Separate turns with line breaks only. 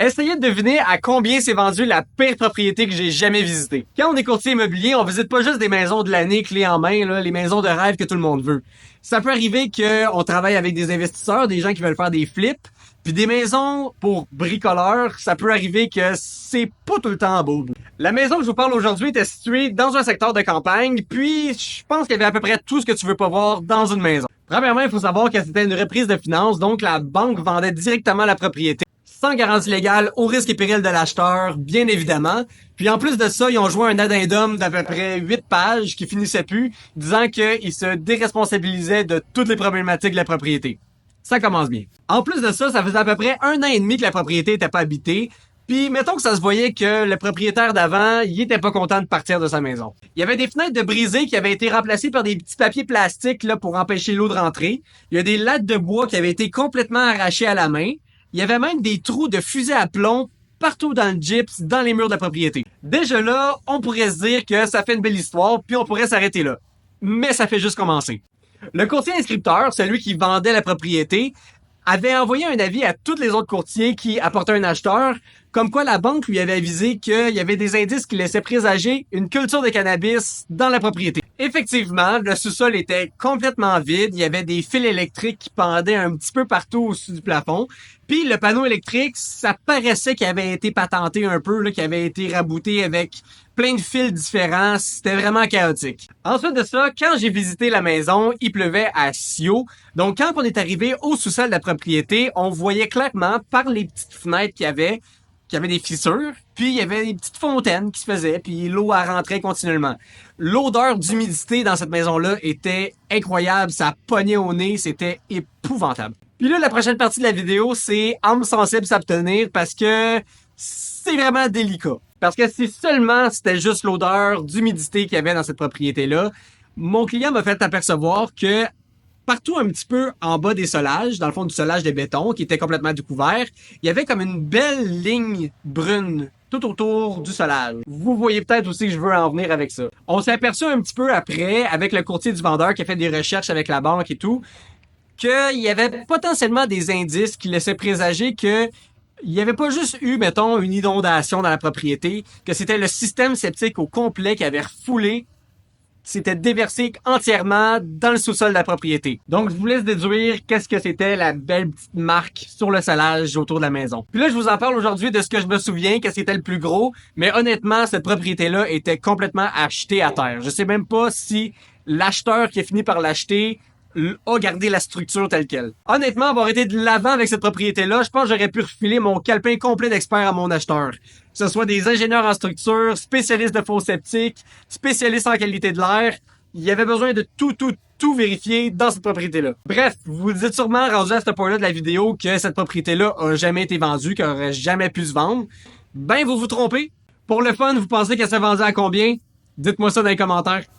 Essayez de deviner à combien s'est vendue la pire propriété que j'ai jamais visitée. Quand on est courtier immobilier, on visite pas juste des maisons de l'année clés en main, là, les maisons de rêve que tout le monde veut. Ça peut arriver qu'on travaille avec des investisseurs, des gens qui veulent faire des flips, puis des maisons pour bricoleurs, ça peut arriver que c'est pas tout le temps beau. La maison que je vous parle aujourd'hui était située dans un secteur de campagne, puis je pense qu'il y avait à peu près tout ce que tu veux pas voir dans une maison. Premièrement, il faut savoir que c'était une reprise de finances, donc la banque vendait directement la propriété, sans garantie légale, au risque et péril de l'acheteur, bien évidemment. Puis en plus de ça, ils ont joué un addendum d'à peu près 8 pages qui finissait plus, disant qu'ils se déresponsabilisaient de toutes les problématiques de la propriété. Ça commence bien. En plus de ça, ça faisait à peu près 1 an et demi que la propriété était pas habitée. Puis mettons que ça se voyait que le propriétaire d'avant, il était pas content de partir de sa maison. Il y avait des fenêtres de brisées qui avaient été remplacées par des petits papiers plastiques là pour empêcher l'eau de rentrer. Il y a des lattes de bois qui avaient été complètement arrachées à la main. Il y avait même des trous de fusée à plomb partout dans le gyps, dans les murs de la propriété. Déjà là, on pourrait se dire que ça fait une belle histoire, puis on pourrait s'arrêter là. Mais ça fait juste commencer. Le courtier inscripteur, celui qui vendait la propriété, avait envoyé un avis à tous les autres courtiers qui apportaient un acheteur, comme quoi la banque lui avait avisé qu'il y avait des indices qui laissaient présager une culture de cannabis dans la propriété. Effectivement, le sous-sol était complètement vide, il y avait des fils électriques qui pendaient un petit peu partout au-dessus du plafond, puis le panneau électrique, ça paraissait qu'il avait été patenté un peu, là, qu'il avait été rabouté avec plein de fils différents, c'était vraiment chaotique. Ensuite de ça, quand j'ai visité la maison, il pleuvait à Sio. Donc quand on est arrivé au sous-sol de la propriété, on voyait clairement par les petites fenêtres qu'il y avait des fissures, puis il y avait des petites fontaines qui se faisaient, puis l'eau elle rentrait continuellement. L'odeur d'humidité dans cette maison-là était incroyable, ça pognait au nez, c'était épouvantable. Puis là, la prochaine partie de la vidéo, c'est âme sensible s'abstenir parce que c'est vraiment délicat. Parce que si seulement c'était juste l'odeur d'humidité qu'il y avait dans cette propriété-là, mon client m'a fait apercevoir que partout un petit peu en bas des solages, dans le fond du solage de béton qui était complètement découvert, il y avait comme une belle ligne brune tout autour du solage. Vous voyez peut-être aussi que je veux en venir avec ça. On s'est aperçu un petit peu après, avec le courtier du vendeur qui a fait des recherches avec la banque et tout, qu'il y avait potentiellement des indices qui laissaient présager que il y avait pas juste eu, mettons, une inondation dans la propriété, que c'était le système septique au complet qui avait refoulé, s'était déversé entièrement dans le sous-sol de la propriété. Donc, je vous laisse déduire qu'est-ce que c'était la belle petite marque sur le solage autour de la maison. Puis là, je vous en parle aujourd'hui de ce que je me souviens, qu'est-ce qui était le plus gros, mais honnêtement, cette propriété-là était complètement achetée à terre. Je sais même pas si l'acheteur qui a fini par l'acheter a gardé la structure telle quelle. Honnêtement, avoir été de l'avant avec cette propriété-là, je pense que j'aurais pu refiler mon calepin complet d'experts à mon acheteur. Que ce soit des ingénieurs en structure, spécialistes de faux septiques, spécialistes en qualité de l'air. Il y avait besoin de tout vérifier dans cette propriété-là. Bref, vous vous êtes sûrement rendu à ce point-là de la vidéo que cette propriété-là a jamais été vendue, qu'elle aurait jamais pu se vendre. Ben, vous vous trompez. Pour le fun, vous pensez qu'elle s'est vendue à combien? Dites-moi ça dans les commentaires.